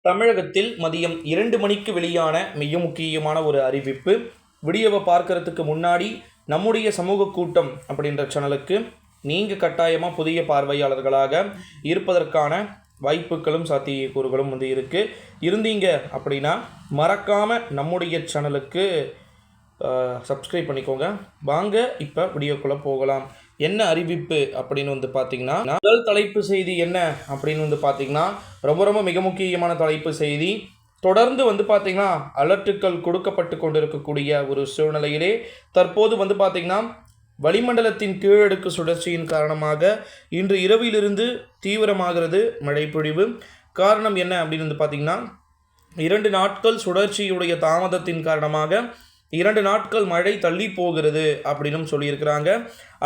தமிழகத்தில் மதியம் 2 மணிக்கு வெளியான மிக முக்கியமான ஒரு அறிவிப்பு. வீடியோவை பார்க்கறதுக்கு முன்னாடி நம்முடைய சமூக கூட்டம் அப்படின்ற சேனலுக்கு நீங்கள் கட்டாயமாக புதிய பார்வையாளர்களாக இருப்பதற்கான வாய்ப்புகளும் சாத்தியக்கூறுகளும் இருந்தீங்க அப்படின்னா மறக்காமல் நம்முடைய சேனலுக்கு சப்ஸ்கிரைப் பண்ணிக்கோங்க. வாங்க இப்போ வீடியோக்குள்ளே போகலாம். என்ன அறிவிப்பு அப்படின்னு பார்த்தீங்கன்னா, முதல் தலைப்பு செய்தி என்ன அப்படின்னு பார்த்தீங்கன்னா, ரொம்ப மிக முக்கியமான தலைப்பு செய்தி. தொடர்ந்து பார்த்தீங்கன்னா அலர்ட்டுகள் கொடுக்கப்பட்டு கொண்டிருக்கக்கூடிய ஒரு சூழ்நிலையிலே தற்போது பார்த்தீங்கன்னா வளிமண்டலத்தின் கீழடுக்கு சுழற்சியின் காரணமாக இன்று இரவிலிருந்து தீவிரமாகிறது மழைப்பொழிவு. காரணம் என்ன அப்படின்னு பார்த்தீங்கன்னா, 2 நாட்கள் சுழற்சியுடைய தாமதத்தின் காரணமாக 2 நாட்கள் மழை தள்ளி போகிறது அப்படின்னு சொல்லியிருக்கிறாங்க.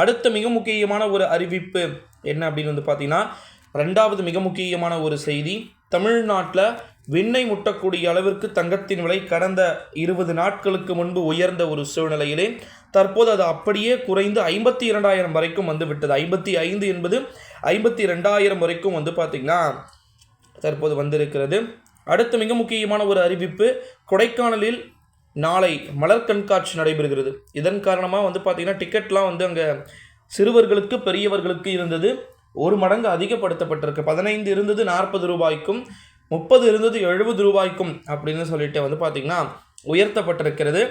அடுத்த மிக முக்கியமான ஒரு அறிவிப்பு என்ன அப்படின்னு பார்த்தீங்கன்னா, 2வது மிக முக்கியமான ஒரு செய்தி. தமிழ்நாட்டில் விண்ணை முட்டக்கூடிய அளவிற்கு தங்கத்தின் விலை கடந்த 20 நாட்களுக்கு முன்பு உயர்ந்த ஒரு சூழ்நிலையிலே தற்போது அது அப்படியே குறைந்து 52,000 வரைக்கும் வந்து விட்டது. 55 என்பது 52,000 வரைக்கும் பார்த்திங்கன்னா தற்போது வந்திருக்கிறது. அடுத்த மிக முக்கியமான ஒரு அறிவிப்பு. கொடைக்கானலில் நாளை மலர் கண்காட்சி நடைபெறுகிறது. இதன் காரணமாக பார்த்திங்கன்னா டிக்கெட்லாம் அங்கே சிறுவர்களுக்கு பெரியவர்களுக்கு இருந்தது 1 மடங்கு அதிகப்படுத்தப்பட்டிருக்கு. 15 இருந்தது 40 ரூபாய்க்கும், 30 இருந்தது 70 ரூபாய்க்கும் அப்படின்னு சொல்லிட்டு பார்த்திங்கன்னா உயர்த்தப்பட்டிருக்கிறது.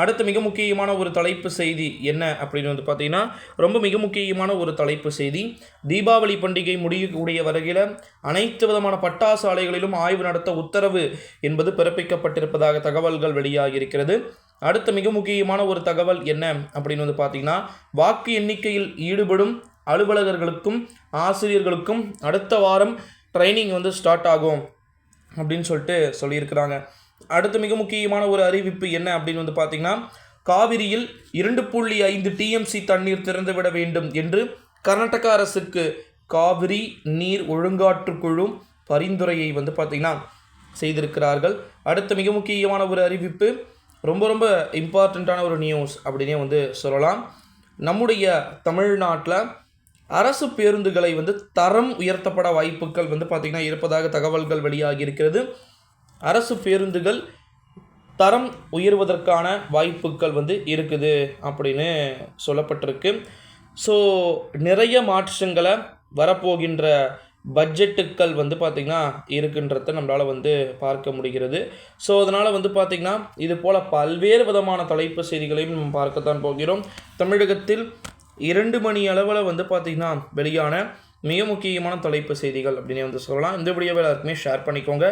அடுத்த மிக முக்கியமான ஒரு தலைப்பு செய்தி என்ன அப்படின்னு பார்த்திங்கன்னா, ரொம்ப மிக முக்கியமான ஒரு தலைப்பு செய்தி. தீபாவளி பண்டிகை முடியக்கூடிய வரையில் அனைத்து விதமான பட்டாசு ஆலைகளிலும் ஆய்வு நடத்த உத்தரவு என்பது பிறப்பிக்கப்பட்டிருப்பதாக தகவல்கள் வெளியாகியிருக்கிறது. அடுத்த மிக முக்கியமான ஒரு தகவல் என்ன அப்படின்னு பார்த்திங்கன்னா, வாக்கு எண்ணிக்கையில் ஈடுபடும் அலுவலகர்களுக்கும் ஆசிரியர்களுக்கும் அடுத்த வாரம் ட்ரைனிங் ஸ்டார்ட் ஆகும் அப்படின்னு சொல்லியிருக்கிறாங்க. அடுத்த மிக முக்கியமான ஒரு அறிவிப்பு என்ன அப்படின்னு பார்த்திங்கன்னா, காவிரியில் 2.5 TMC தண்ணீர் திறந்துவிட வேண்டும் என்று கர்நாடக அரசுக்கு காவிரி நீர் ஒழுங்காற்றுக்குழு பரிந்துரையை பார்த்திங்கன்னா செய்திருக்கிறார்கள். அடுத்த மிக முக்கியமான ஒரு அறிவிப்பு, ரொம்ப இம்பார்ட்டண்ட்டான ஒரு நியூஸ் அப்படின்னே சொல்லலாம். நம்முடைய தமிழ்நாட்டில் அரசு பேருந்துகளை தரம் உயர்த்தப்பட வாய்ப்புகள் பார்த்திங்கன்னா இருப்பதாக தகவல்கள் வெளியாகி இருக்கிறது. அரசு பேருந்துகள் தரம் உயர்வதற்கான வாய்ப்புகள் இருக்குது அப்படின்னு சொல்லப்பட்டிருக்கு. ஸோ நிறைய மாற்றங்களை வரப்போகின்ற பட்ஜெட்டுக்கள் பார்த்திங்கன்னா இருக்குன்றத நம்மளால் பார்க்க முடிகிறது. ஸோ அதனால் பார்த்திங்கன்னா இது போல் பல்வேறு விதமான தலைப்பு செய்திகளையும் நம்ம பார்க்கத்தான் போகிறோம். தமிழகத்தில் 2 மணி அளவில் பார்த்திங்கன்னா வெளியான மிக முக்கியமான தலைப்பு செய்திகள் அப்படின்னு சொல்லலாம். இந்த வீடியோவை எல்லாருக்குமே ஷேர் பண்ணிக்கோங்க.